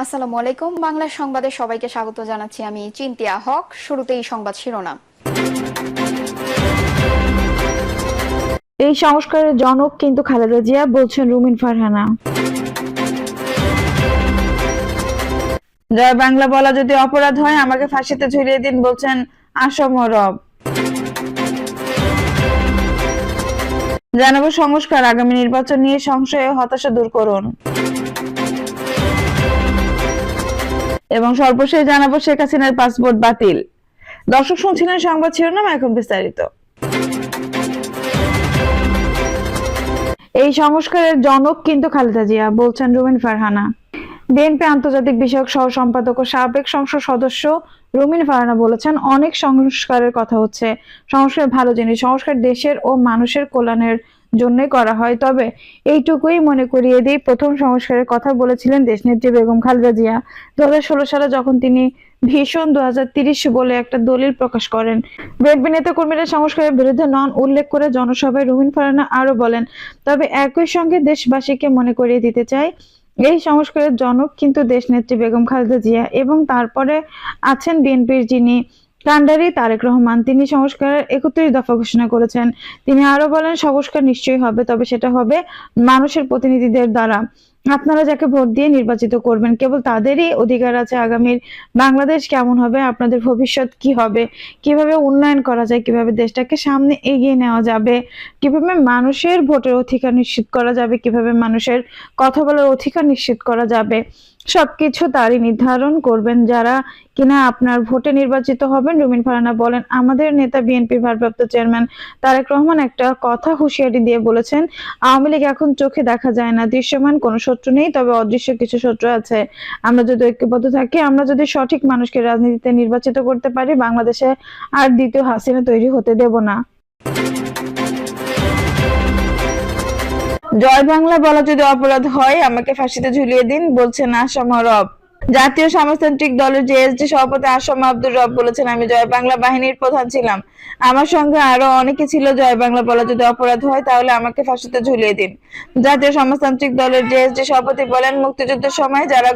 আসসালামু আলাইকুম। বাংলা সংবাদে সবাইকে স্বাগত জানাচ্ছি। আমি চিন্তিয়া হক। শুরুতেই সংবাদ শিরোনাম। এই সংস্কারের জনক কিন্তু খালেদা জিয়া, বলছেন রুমিন ফারহানা। জয় বাংলা বলা যদি অপরাধ হয়, আমাকে ফাঁসিতে ঝুলিয়ে দিন, বলছেন আসম রব। জানাবো সংস্কার, আগামী নির্বাচন নিয়ে সংশয় ও হতাশা দূর করুন। এবং সর্বশেষ জানাবো শেখ হাসিনার পাসপোর্ট বাতিল। দর্শক শুনছিলেন সংবাদ শিরোনাম, এখন বিস্তারিত। এই সংস্কারের জনক কিন্তু খালেদা জিয়া, বলছেন রুমিন ফারহানা। বিএনপি আন্তর্জাতিক বিষয়ক সহ সম্পাদক ও সাবেক সংসদ সদস্য রুমিন ফারহানা বলেছেন, অনেক সংস্কারের কথা হচ্ছে। সংস্কার ভালো জিনিস, সংস্কার দেশের ও মানুষের কল্যাণের জন্যই করা হয়। তবে এইটুকুই মনে করিয়ে দিই, প্রথম সংস্কারের কথা বলেছিলেন দেশনেত্রী বেগম খালেদা জিয়া 2016 সালে, যখন তিনি ভীষণ 2030 বলে একটা দলিল প্রকাশ করেন। বিএনপি নেতাকর্মীরা সংস্কারের বিরুদ্ধে নন উল্লেখ করে জনসভায় রুমিন ফারহানা আরো বলেন, তবে একই সঙ্গে দেশবাসীকে মনে করিয়ে দিতে চাই, এই সংস্কারের জনক কিন্তু দেশনেত্রী বেগম খালেদা জিয়া এবং তারপরে আছেন বিএনপির যিনি কান্ডারি তারেক রহমান। তিনি সংস্কারের 31 দফা ঘোষণা করেছেন। তিনি আরো বলেন, সংস্কার নিশ্চয়ই হবে, তবে সেটা হবে মানুষের প্রতিনিধিদের দ্বারা। আপনারা যাকে ভোট দিয়ে নির্বাচিত করবেন, কেবল তাদেরই অধিকার আছে আগামীর বাংলাদেশ কেমন হবে, আপনাদের ভবিষ্যৎ কি হবে, কিভাবে উন্নয়ন করা যায়, কিভাবে দেশটাকে সামনে এগিয়ে নেওয়া যাবে, কিভাবে মানুষের ভোটের অধিকার নিশ্চিত করা যাবে, কিভাবে মানুষের কথা বলার অধিকার নিশ্চিত করা যাবে, সবকিছু তারই নির্ধারণ করবেন যারা কিনা আপনার ভোটে নির্বাচিত হবেন। রুমিন ফারহানা বলেন, আমাদের নেতা বিএনপির ভারপ্রাপ্ত চেয়ারম্যান তারেক রহমান একটা কথা হুঁশিয়ারি দিয়ে বলেছেন, আওয়ামী লীগ এখন চোখে দেখা যায় না, দৃশ্যমান কোনো শত্রু নেই, তবে অদৃশ্য কিছু শত্রু আছে। আমরা যদি ঐক্যবদ্ধ থাকি, আমরা যদি সঠিক মানুষকে রাজনীতিতে নির্বাচিত করতে পারি, বাংলাদেশে আর দ্বিতীয় হাসিনা তৈরি হতে দেব না। জয় বাংলা বলা যদি অপরাধ হয়, আমাকে ফাঁসিতে ঝুলিয়ে দিন, বলছেন আসম রব। জাতীয় সমাজতান্ত্রিক দলের জেএসডি সভাপতি আসম আব্দুর রব বলেছেন, আমি জয় বাংলা বাহিনীর প্রধান ছিলাম, আমার সঙ্গে আরো অনেকে ছিল। জয় বাংলা বলা যদি অপরাধ হয়, তাহলে আমাকে ফাঁসিতে ঝুলিয়ে দিন। জাতীয় সমাজতান্ত্রিক দলের জেএসডি সভাপতি বলেন, মুক্তিযুদ্ধের সময় যারা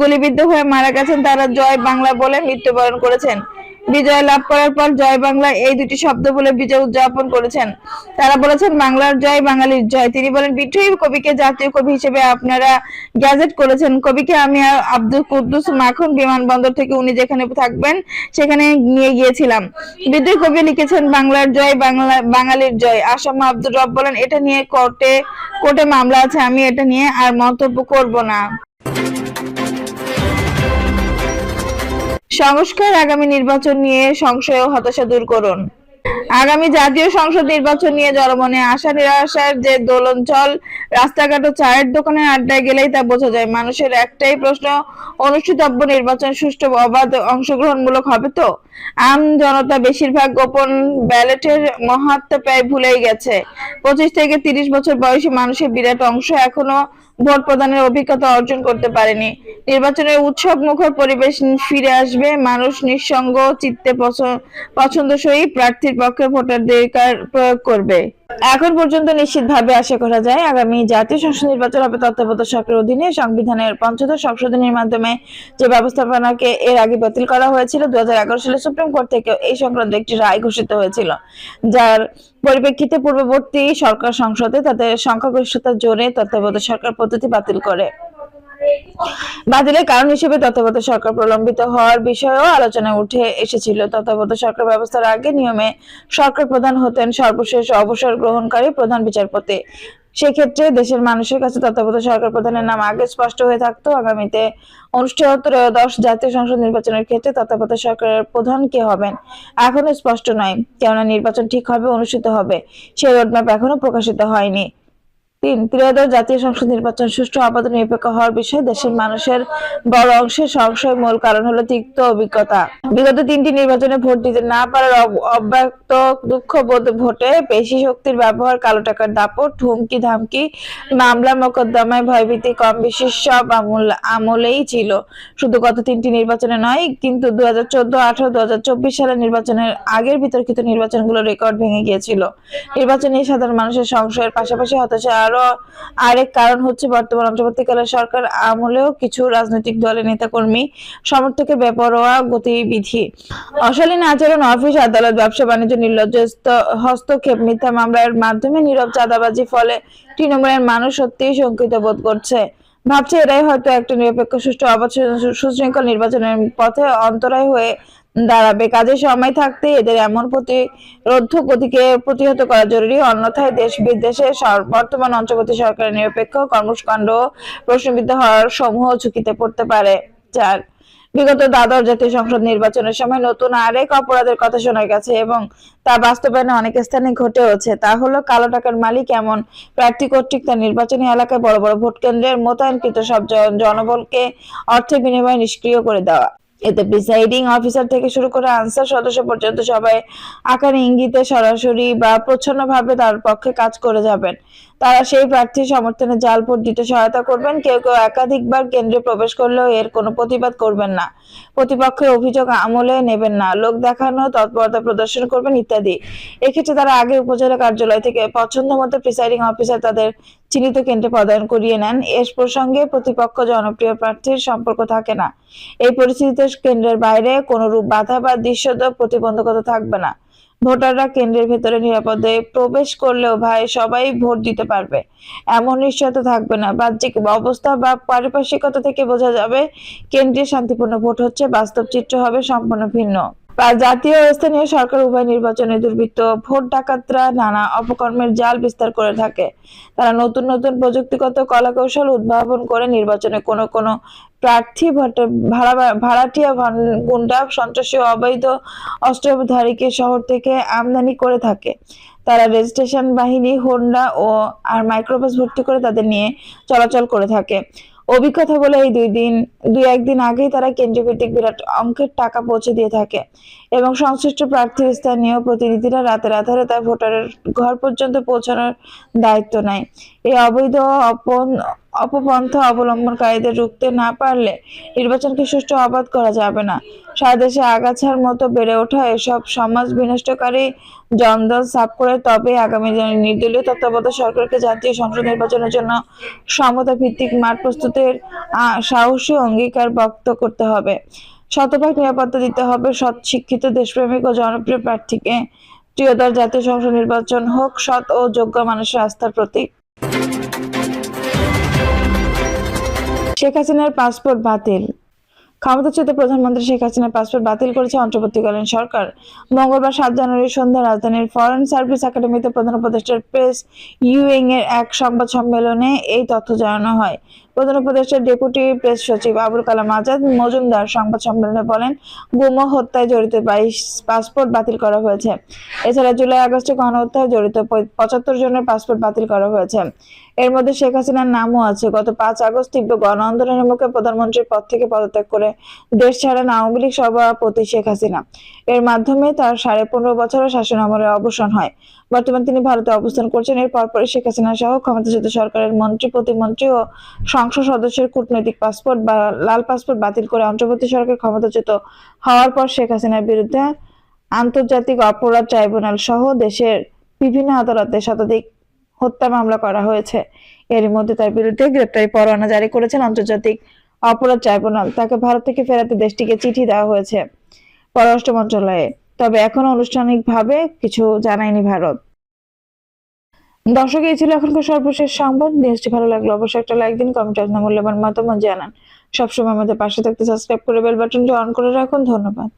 গুলিবিদ্ধ হয়ে মারা গেছেন, তারা জয় বাংলা বলে মৃত্যুবরণ করেছেন। বিজয় লাভ করার পর জয় বাংলা এই দুটি শব্দ বলে বিজয় উদযাপন করেছেন। তারা বলেছেন, বাংলার জয়, বাঙালির জয়। তিনি বলেন, বিদ্রোহী কবিকে জাতীয় কবি হিসেবে আপনারা গ্যাজেট করেছেন। কবিকে আমি আর আব্দুল কুদ্দুস মাখন বিমানবন্দর থেকে উনি যেখানে থাকবেন সেখানে নিয়ে গিয়েছিলাম। বিদ্রোহী কবি লিখেছেন, বাংলার জয়, বাঙালির জয়। আসম আব্দুর রব বলেন, এটা নিয়ে কোর্টে মামলা আছে, আমি এটা নিয়ে আর মন্তব্য করব না। সংস্কার, আগামী নির্বাচন নিয়ে সংশয় ও হতাশা দূর করুন। আগামী জাতীয় সংসদ নির্বাচন নিয়ে জনমনে আশা নিরাশার যে দোলনচল, রাস্তাঘাট ও চায়ের দোকানের আড্ডায় গেলেই তা বোঝা যায়। মানুষের একটাই প্রশ্ন, অনুষ্ঠিতব্য নির্বাচন সুষ্ঠু, অবাধ, অংশগ্রহণমূলক হবে তো? আম জনতা বেশিরভাগ গোপন ব্যালটের মাহাত্ম্য প্রায় ভুলেই গেছে। 25 থেকে 30 বছর বয়সী মানুষের বিরাট অংশ এখনো ভোট প্রদানের অভিজ্ঞতা অর্জন করতে পারেনি। নির্বাচনের উৎসব মুখর পরিবেশ ফিরে আসবে, মানুষ নিঃসঙ্গ চিত্তে পছন্দসই প্রার্থীর পক্ষে ভোটাধিকার প্রয়োগ করবে। এখন পর্যন্ত নিশ্চিতভাবে আশা করা যায়, আগামী জাতীয় সংসদ নির্বাচন হবে তত্ত্বাবধায়ক সরকারের অধীনে। সংবিধানের ৫ম সংশোধনীর মাধ্যমে যে ব্যবস্থাপনাকে এর আগে বাতিল করা হয়েছিল, 2011 সালে সুপ্রিম কোর্ট থেকে এই সংক্রান্ত একটি রায় ঘোষিত হয়েছিল, যার পরিপ্রেক্ষিতে পূর্ববর্তী সরকার সংসদে তাদের সংখ্যাগরিষ্ঠতার জোরে তত্ত্বাবধায়ক সরকার পদ্ধতি বাতিল করে। বাতিলের কারণ হিসেবে তত্ত্বাবধায়ক সরকার প্রলম্বিত হওয়ার বিষয়েও আলোচনায় উঠে এসেছিল। তত্ত্বাবধায়ক সরকার ব্যবস্থার আগে নিয়মে সরকার প্রধান হতেন সর্বশেষ অবসর গ্রহণকারী প্রধান বিচারপতি। সেক্ষেত্রে দেশের মানুষের কাছে তত্ত্বাবধায়ক সরকার প্রধানের নাম আগে স্পষ্ট হয়ে থাকতো। আগামীতে অনুষ্ঠেয় ত্রয়োদশ জাতীয় সংসদ নির্বাচনের ক্ষেত্রে তত্ত্বাবধায়ক সরকারের প্রধান কে হবেন এখনো স্পষ্ট নয়, কেননা নির্বাচন ঠিক হবে, অনুষ্ঠিত হবে, সেই রোডম্যাপ এখনো প্রকাশিত হয়নি। ৩. ত্রয়োদশ জাতীয় সংসদ নির্বাচন সুষ্ঠু, অবাধ, নিরপেক্ষ হওয়ার বিষয়ে দেশের মানুষের বড় অংশের সংশয়। মূল কারণ হলো তিক্ত অভিজ্ঞতা। বিগত 3টি নির্বাচনে ভোট দিতে না পারার অব্যক্ত দুঃখবোধ, ভোটে পেশি শক্তির ব্যবহার, কালো টাকার দাপট, হুমকি ধামকি, মামলা মোকদ্দমায় ভয়ভীতি কম বেশি সব আমলেই ছিল। শুধু গত 3টি নির্বাচনে নয়, কিন্তু 2014, 2018, 2024 সালের নির্বাচনের আগের বিতর্কিত নির্বাচনগুলোর রেকর্ড ভেঙে গিয়েছিল। নির্বাচন নিয়ে সাধারণ মানুষের সংশয়ের পাশাপাশি হতাশা আরো আরেক কারণ হচ্ছে বর্তমান অন্তর্বর্তীকালীন সরকার আমলেও কিছু রাজনৈতিক দলের নেতাকর্মী সমর্থকের বেপরোয়া গতিবিধি, অশালীন আচরণ, অফিস আদালত, ব্যবসা বাণিজ্য, নির্লজ্জ হস্তক্ষেপ, মিথ্যা মামলার মাধ্যমে নীরব চাঁদাবাজি, ফলে তৃণমূলের মানুষ সত্যিই শঙ্কিত বোধ করছে। ভাবছে এরাই হয়তো একটা নিরপেক্ষ, সুষ্ঠু, অবাধ, সুশৃঙ্খল নির্বাচনের পথে অন্তরায় হয়ে দাঁড়াবে। কাজে সময় থাকতে এদের এমন প্রতিরোধ গতিকে প্রতিহত করা জরুরি, অন্যথায় দেশ বিদেশে বর্তমান অন্তর্বর্তী সরকারের নিরপেক্ষ কর্মকাণ্ড ও প্রশ্নবিদ্ধ হওয়ার সমূহ ঝুঁকিতে পড়তে পারে। 4, বিগত দ্বাদশ জাতীয় সংসদ নির্বাচনের সময় নতুন আরেক অপরাধের কথা শোনা গেছে এবং তা বাস্তবায়নে অনেক স্থানে ঘটেওছে। তা হলো কালো টাকার মালিক এমন প্রার্থী কর্তৃক তার নির্বাচনী এলাকায় বড় বড় ভোট কেন্দ্রের মোতায়েনকৃত সব জনবলকে অর্থের বিনিময়ে নিষ্ক্রিয় করে দেওয়া। এতে প্রিসাইডিং অফিসার থেকে শুরু করে আনসার সদস্য পর্যন্ত সবাই আকারে ইঙ্গিতে সরাসরি বা প্রচ্ছন্নভাবে তার পক্ষে কাজ করে যাবেন। তারা সেই প্রার্থীর সমর্থনে জাল ভোট দিতে সহায়তা করবেন। কেউ কেউ একাধিকবার কেন্দ্রে প্রবেশ করলেও এর কোনো প্রতিবাদ করবেন না, প্রতিপক্ষের অভিযোগ আমলে নেবেন না, লোক দেখানো তৎপরতা প্রদর্শন করবেন ইত্যাদি। এক্ষেত্রে তারা আগে উপজেলা কার্যালয় থেকে পছন্দ মতো প্রিসাইডিং অফিসার তাদের চিহ্নিত কেন্দ্রে পদায়ন করিয়ে নেন। এর প্রসঙ্গে প্রতিপক্ষ জনপ্রিয় প্রার্থীর সম্পর্ক থাকে না। এই পরিস্থিতিতে কেন্দ্রের বাইরে কোনো রূপ বাধা বা দৃশ্যত প্রতিবন্ধকতা থাকবে না। ভোটাররা কেন্দ্রের ভেতরে নিরাপদে প্রবেশ করলেও সবাই ভোট দিতে পারবে এমন নিশ্চয়তা থাকবে না। বাহ্যিক অবস্থা বা পারিপার্শ্বিকতা থেকে বোঝা যাবে কেন্দ্রে শান্তিপূর্ণ ভোট হচ্ছে, বাস্তব চিত্র হবে সম্পূর্ণ ভিন্ন। জাতীয় ও স্থানীয় সরকার উভয় নির্বাচনে দুর্বৃত্ত ভোট ডাকাতরা নানা অপকর্মের জাল বিস্তার করে থাকে। তারা নতুন নতুন প্রযুক্তিগত কলাকৌশল উদ্ভাবন করে নির্বাচনে কোনো প্রার্থী ভাড়াটিয়া, গুন্ডা, সন্ত্রাসী ও অবৈধ অস্ত্রধারীকে শহর থেকে আমদানি করে থাকে। তারা রেজিস্ট্রেশন বাহিনী, হোন্ডা ও মাইক্রোবাস ভর্তি করে তাদের নিয়ে চলাচল করে থাকে। অভিজ্ঞতা বলে এই দুই একদিন আগেই তারা কেন্দ্রীয় ভিত্তিক বিরাট অঙ্কের টাকা পৌঁছে দিয়ে থাকে এবং সংশ্লিষ্ট প্রার্থীর স্থানীয় প্রতিনিধিরা রাতের আধারে তার ভোটারের ঘর পর্যন্ত পৌঁছানোর দায়িত্ব নেয়। এই অবৈধ অপপন্থা অবলম্বনকারীদের রুখতে না পারলে নির্বাচনকে সুষ্ঠু অবাধ করা যাবে না। সারা দেশে আগাছার মতো বেড়ে ওঠা এসব সমাজ বিনষ্টকারী জঞ্জাল সাফ করে তবে আগামী দিনে নির্দলীয় তত্ত্বাবধায়ক সরকারকে জাতীয় সংসদ নির্বাচনের জন্য সমতা ভিত্তিক মাঠ প্রস্তুতের সাহসী অঙ্গীকার ব্যক্ত করতে হবে। শতভাগ নিরাপত্তা দিতে হবে সৎ, শিক্ষিত, দেশপ্রেমিক ও জনপ্রিয় প্রার্থীকে। ত্রয়োদশ জাতীয় সংসদ নির্বাচন হোক সৎ ও যোগ্য মানুষের আস্থার প্রতীক। শেখ হাসিনার পাসপোর্ট বাতিল। ক্ষমতাচ্যুত প্রধানমন্ত্রী শেখ হাসিনার পাসপোর্ট বাতিল করেছে অন্তর্বর্তীকালীন সরকার। মঙ্গলবার 7 জানুয়ারি সন্ধ্যায় রাজধানীর ফরেন সার্ভিস একাডেমিতে প্রধান উপদেষ্টার প্রেস ইউইং এর এক সংবাদ সম্মেলনে এই তথ্য জানানো হয়। প্রধান উপদেষ্টার ডেপুটি প্রেস সচিব আবুল কালাম আজাদ মজুমদার সংবাদ সম্মেলনে বলেন, গুম ও হত্যায় জড়িত 22 পাসপোর্ট বাতিল করা হয়েছে। এছাড়া জুলাই আগস্টে গণহত্যায় জড়িত 75 জনের পাসপোর্ট বাতিল করা হয়েছে। এর মধ্যে শেখ হাসিনার নামও আছে। গত 5 আগস্ট তীব্র গণ আন্দোলনের মুখে প্রধানমন্ত্রীর পদ থেকে পদত্যাগ করে দেশ ছাড়েন আওয়ামী লীগ সভাপতি শেখ হাসিনা। এর মাধ্যমে তার 15.5 বছরের শাসনামলের অবসান হয়। বর্তমানে তিনি ভারতে অবস্থান করছেন। এর পরপরই শেখ হাসিনা সহ ক্ষমতাচ্যুত সরকারের মন্ত্রী, প্রতিমন্ত্রী ও সংসদ সদস্যের কূটনৈতিক পাসপোর্ট বা লাল পাসপোর্ট বাতিল করে অন্তর্বর্তী সরকার ক্ষমতাচ্যুত হওয়ার পর শেখ হাসিনার বিরুদ্ধে আন্তর্জাতিক অপরাধ ট্রাইব্যুনাল সহ দেশের বিভিন্ন আদালতে শতাধিক হত্যা মামলা করা হয়েছে। এর মধ্যে তার বিরুদ্ধে গ্রেপ্তারি পরোয়ানা জারি করেছেন আন্তর্জাতিক অপরাধ ট্রাইব্যুনাল। তাকে ভারত থেকে ফেরাতে দেশটিকে চিঠি দেওয়া হয়েছে পররাষ্ট্র মন্ত্রণালয়ে, তবে এখনো আনুষ্ঠানিকভাবে কিছু জানায়নি ভারত। দর্শক, এই ছিল এখনকার সর্বশেষ সংবাদ। নিউজটি ভালো লাগলে অবশ্যই একটা লাইক দিন, কমেন্টে আপনার মূল্যবান মতামত জানান। সবসময় আমাদের পাশে থাকতে সাবস্ক্রাইব করে বেল বাটনটি অন করে রাখুন। ধন্যবাদ।